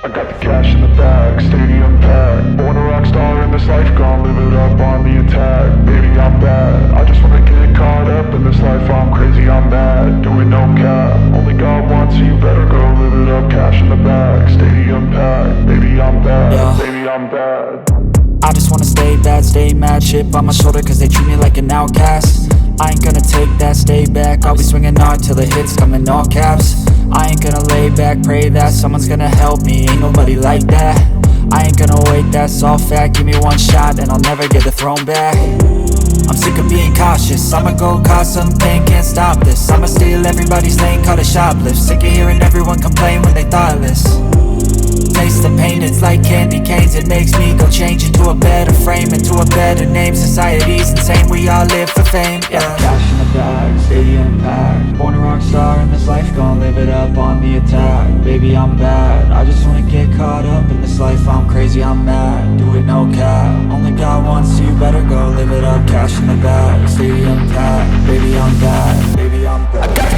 I got the cash in the bag, stadium packed. Born a rock star in this life, gon' live it up on the attack. Baby, I'm bad, I just wanna get caught up in this life. I'm crazy, I'm mad, doing no cap. Only got one, so you better go live it up. Cash in the bag, stadium packed. Baby, I'm bad, yeah. Baby, I'm bad. I just wanna stay bad, stay mad. Chip on my shoulder cause they treat me like an outcast. I ain't gonna take that, stay back. I'll be swinging hard till the hits come in all caps. I ain't gonna lay back, pray that someone's gonna help me. Ain't nobody like that. I ain't gonna wait, that's all fact. Give me one shot and I'll never get the throne back. I'm sick of being cautious, I'ma go cause some pain, can't stop this. I'ma steal everybody's lane, call it shoplift. Sick of hearing everyone complain when they thoughtless. Taste the pain, it's like candy canes. It makes me go change into a better frame, into a better name. Society's insane, we all live for fame, yeah. Cash in the bag, stadium packed. Born a rock star in this life, gon' live it up on the attack. Baby, I'm bad, I just wanna get caught up in this life. I'm crazy, I'm mad, do it no cap. Only got one, so you better go live it up. Cash in the bag, stadium packed. Baby, I'm bad, baby, I'm bad.